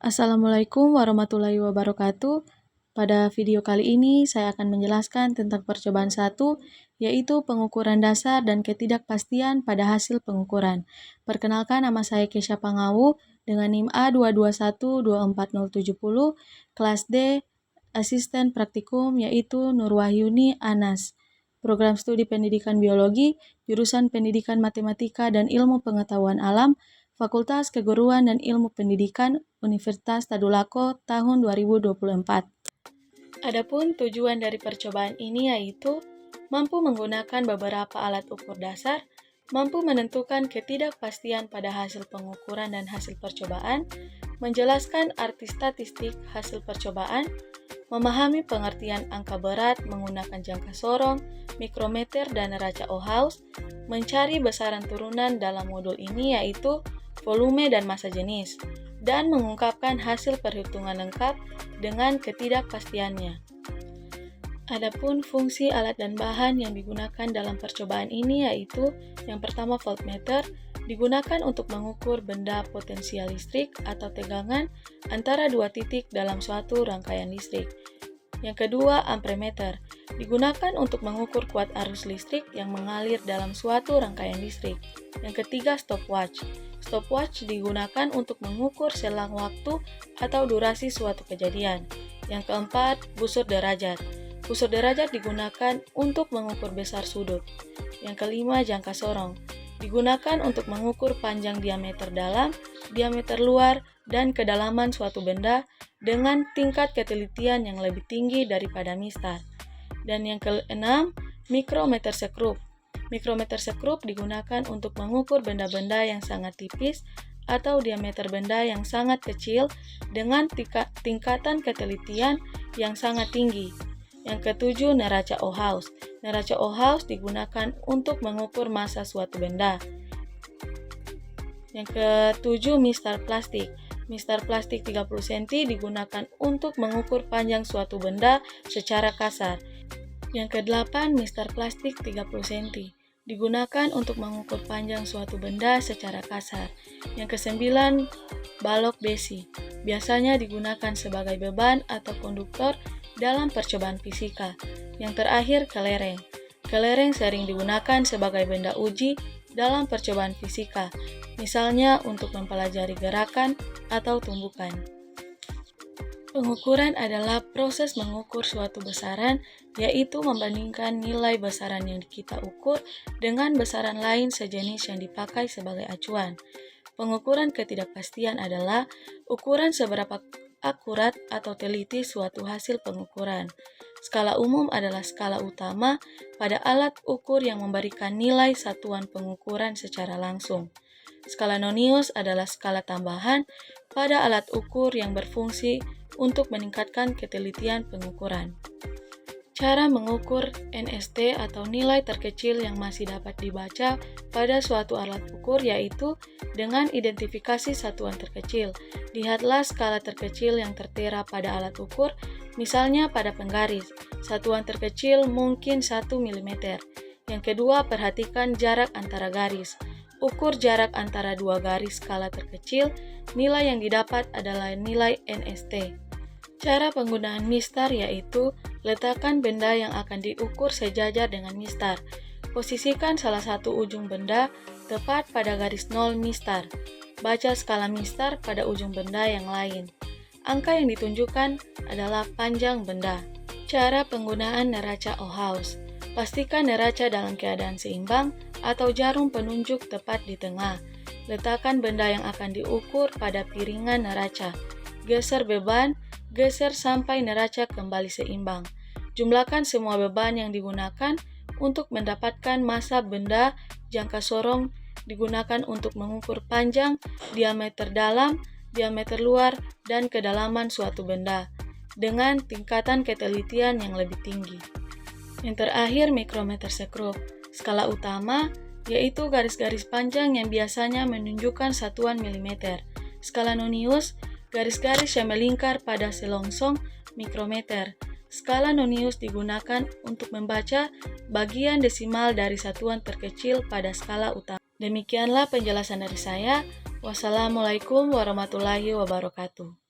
Assalamualaikum warahmatullahi wabarakatuh. Pada video kali ini saya akan menjelaskan tentang percobaan 1, yaitu pengukuran dasar dan ketidakpastian pada hasil pengukuran. Perkenalkan, nama saya Kesha Pangawu dengan NIM A221-24070, kelas D, asisten praktikum, yaitu Nurwahyuni Anas. Program studi pendidikan biologi, jurusan pendidikan matematika dan ilmu pengetahuan alam, Fakultas Keguruan dan Ilmu Pendidikan Universitas Tadulako tahun 2024. Adapun tujuan dari percobaan ini yaitu mampu menggunakan beberapa alat ukur dasar, mampu menentukan ketidakpastian pada hasil pengukuran dan hasil percobaan, menjelaskan arti statistik hasil percobaan, memahami pengertian angka berat menggunakan jangka sorong, mikrometer, dan neraca Ohaus, mencari besaran turunan dalam modul ini yaitu volume dan massa jenis, dan mengungkapkan hasil perhitungan lengkap dengan ketidakpastiannya. Adapun fungsi alat dan bahan yang digunakan dalam percobaan ini yaitu yang pertama voltmeter, digunakan untuk mengukur benda potensial listrik atau tegangan antara dua titik dalam suatu rangkaian listrik. Yang kedua, amperemeter, digunakan untuk mengukur kuat arus listrik yang mengalir dalam suatu rangkaian listrik. Yang ketiga, stopwatch. Stopwatch digunakan untuk mengukur selang waktu atau durasi suatu kejadian. Yang keempat, busur derajat. Busur derajat digunakan untuk mengukur besar sudut. Yang kelima, jangka sorong. Digunakan untuk mengukur panjang diameter dalam, diameter luar, dan kedalaman suatu benda dengan tingkat ketelitian yang lebih tinggi daripada mistar. Dan yang keenam, mikrometer sekrup. Mikrometer sekrup digunakan untuk mengukur benda-benda yang sangat tipis atau diameter benda yang sangat kecil dengan tingkatan ketelitian yang sangat tinggi. Yang ketujuh, neraca Ohaus. Neraca Ohaus digunakan untuk mengukur massa suatu benda. Yang ketujuh, mistar plastik. Mistar plastik 30 cm digunakan untuk mengukur panjang suatu benda secara kasar. Yang kedelapan, mistar plastik 30 cm. Digunakan untuk mengukur panjang suatu benda secara kasar. Yang kesembilan, balok besi. Biasanya digunakan sebagai beban atau konduktor dalam percobaan fisika. Yang terakhir, kelereng. Kelereng sering digunakan sebagai benda uji dalam percobaan fisika, misalnya untuk mempelajari gerakan atau tumbukan. Pengukuran adalah proses mengukur suatu besaran, yaitu membandingkan nilai besaran yang kita ukur dengan besaran lain sejenis yang dipakai sebagai acuan. Pengukuran ketidakpastian adalah ukuran seberapa akurat atau teliti suatu hasil pengukuran. Skala umum adalah skala utama pada alat ukur yang memberikan nilai satuan pengukuran secara langsung. Skala nonius adalah skala tambahan pada alat ukur yang berfungsi untuk meningkatkan ketelitian pengukuran. Cara mengukur NST atau nilai terkecil yang masih dapat dibaca pada suatu alat ukur yaitu dengan identifikasi satuan terkecil. Lihatlah skala terkecil yang tertera pada alat ukur, misalnya pada penggaris. Satuan terkecil mungkin 1 mm. Yang kedua, perhatikan jarak antara garis. Ukur jarak antara dua garis skala terkecil, nilai yang didapat adalah nilai NST. Cara penggunaan mistar yaitu letakkan benda yang akan diukur sejajar dengan mistar. Posisikan salah satu ujung benda tepat pada garis 0 mistar. Baca skala mistar pada ujung benda yang lain. Angka yang ditunjukkan adalah panjang benda. Cara penggunaan neraca Ohaus. Pastikan neraca dalam keadaan seimbang atau jarum penunjuk tepat di tengah. Letakkan benda yang akan diukur pada piringan neraca. Geser beban, geser sampai neraca kembali seimbang. Jumlahkan semua beban yang digunakan untuk mendapatkan massa benda. Jangka sorong digunakan untuk mengukur panjang, diameter dalam, diameter luar, dan kedalaman suatu benda dengan tingkatan ketelitian yang lebih tinggi. Yang terakhir, mikrometer sekrup. Skala utama yaitu garis-garis panjang yang biasanya menunjukkan satuan milimeter. Skala nonius, garis-garis yang melingkar pada selongsong mikrometer. Skala nonius digunakan untuk membaca bagian desimal dari satuan terkecil pada skala utama. Demikianlah penjelasan dari saya. Wassalamualaikum warahmatullahi wabarakatuh.